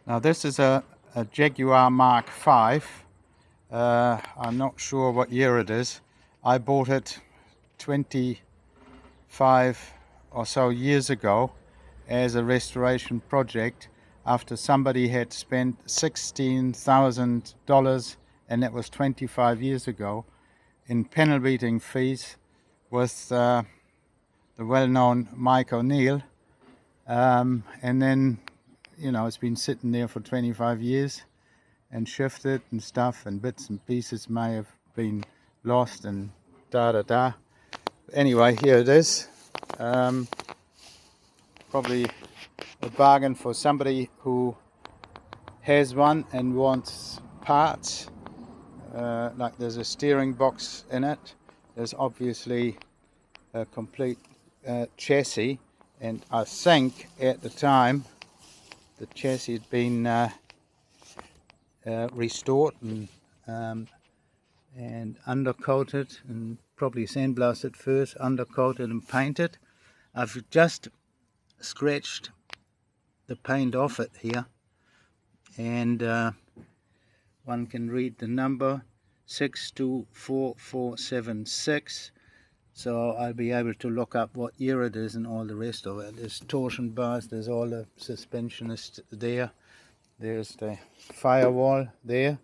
Now this is a Jaguar Mark V. I'm not sure what year it is. I bought it 25 or so years ago as a restoration project after somebody had spent $16,000, and that was 25 years ago, in panel beating fees with the well-known Mike O'Neill. And then, it's been sitting there for 25 years and shifted and stuff, and bits and pieces may have been lost and da. Anyway, here it is. Probably a bargain for somebody who has one and wants parts. Like there's a steering box in it. There's obviously a complete chassis, and I think at the time the chassis had been restored and undercoated, and probably sandblasted first, undercoated and painted. I've just scratched the paint off it here, and one can read the number 624476, so I'll be able to look up what year it is and all the rest of it. There's torsion bars, there's all the suspension is there, there's the firewall there,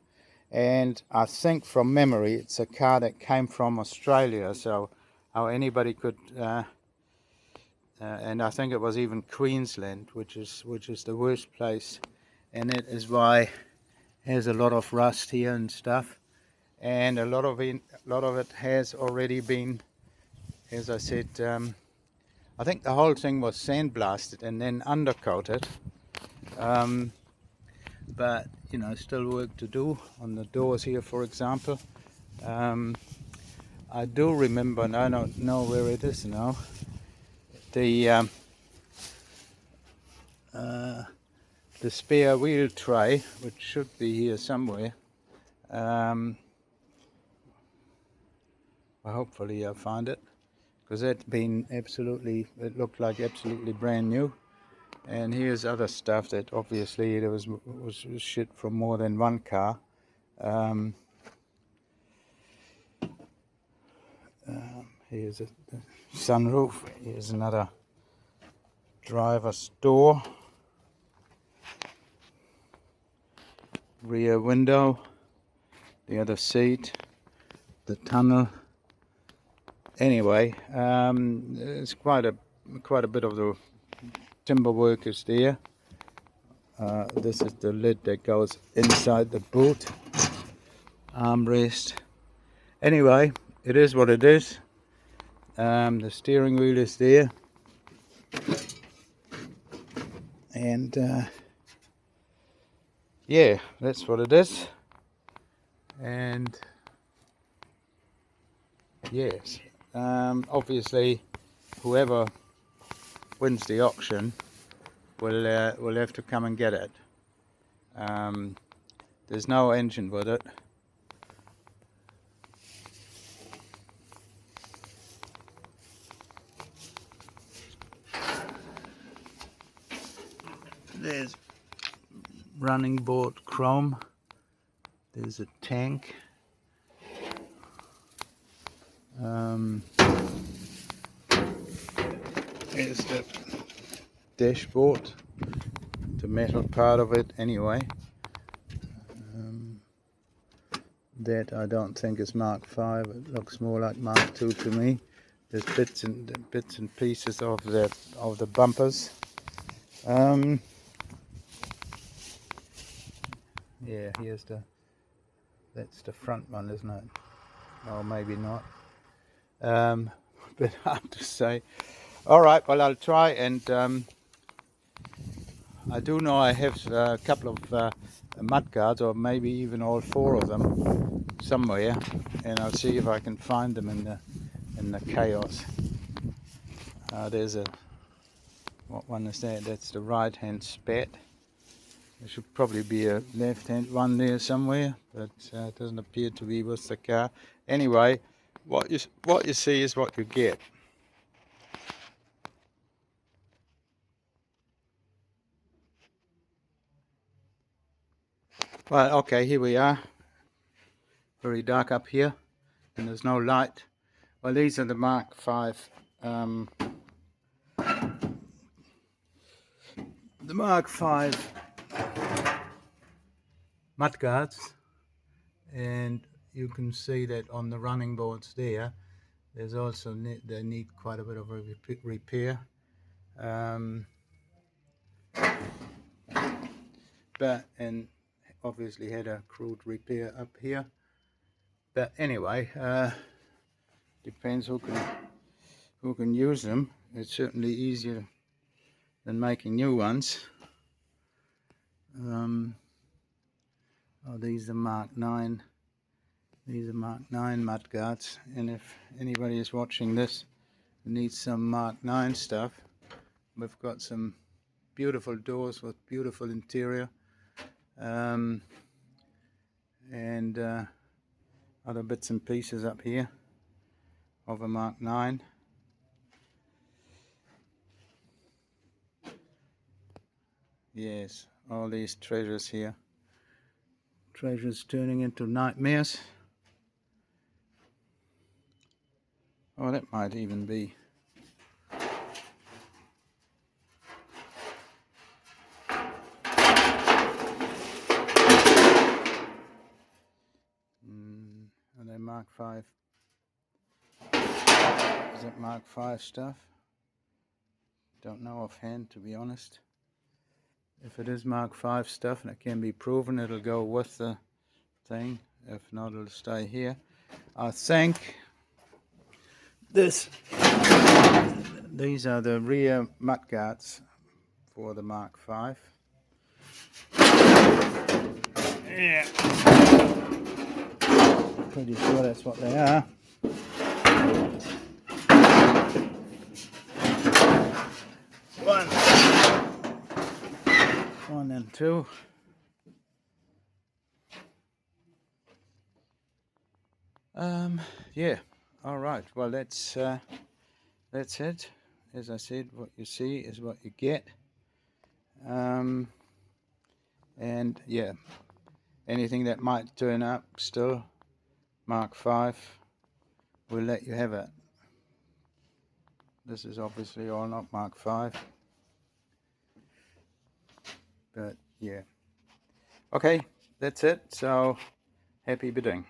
and I think from memory it's a car that came from Australia, so how anybody could and I think it was even Queensland, which is the worst place, and that is why it has a lot of rust here and stuff, and a lot of it has already been, as I said, I think the whole thing was sandblasted and then undercoated, but still work to do on the doors here, for example. I do remember, and I don't know where it is now, the spare wheel tray, which should be here somewhere. Well, hopefully I'll find it, because it's been it looked like absolutely brand new. And here's other stuff that obviously there was shit from more than one car. Here's the sunroof. Here's another driver's door, rear window, the other seat, the tunnel. Anyway, there's quite a bit of the timber work is there. This is the lid that goes inside the boot, armrest. Anyway, it is what it is. The steering wheel is there, and yeah, that's what it is. And yes, obviously whoever wins the auction will have to come and get it. There's no engine with it. There's running board chrome. There's a tank. Here's the dashboard, the metal part of it anyway. That I don't think is Mark V. It looks more like Mark II to me. There's bits and pieces of the bumpers. Yeah, that's the front one, isn't it? Or maybe not. Bit hard to say. All right, well, I'll try, and I do know I have a couple of mud guards, or maybe even all four of them somewhere, and I'll see if I can find them in the chaos. There's what one is that? That's the right-hand spat. There should probably be a left-hand one there somewhere, but it doesn't appear to be with the car. Anyway, what you see is what you get. Well, okay, here we are. Very dark up here, and there's no light. Well, these are the Mark V, the Mark V mudguards, and you can see that on the running boards there. There's also they need quite a bit of a repair. And obviously had a crude repair up here. But anyway, depends who can use them. It's certainly easier than making new ones. Oh, these are Mark 9. These are Mark 9 mudguards, and if anybody is watching this and needs some Mark 9 stuff, we've got some beautiful doors with beautiful interior, and other bits and pieces up here of a Mark 9. Yes, all these treasures here. Treasures turning into nightmares. Oh, that might even be. Are they Mark V? Is it Mark V stuff? Don't know offhand, to be honest. If it is Mark V stuff and it can be proven, it'll go with the thing. If not, it'll stay here. I think these are the rear mudguards for the Mark V. Yeah, pretty sure that's what they are. One and two. Yeah. All right. Well, that's it. As I said, what you see is what you get. And yeah, anything that might turn up still Mark V, we'll let you have it. This is obviously all not Mark V, but yeah. Okay, that's it. So happy bidding.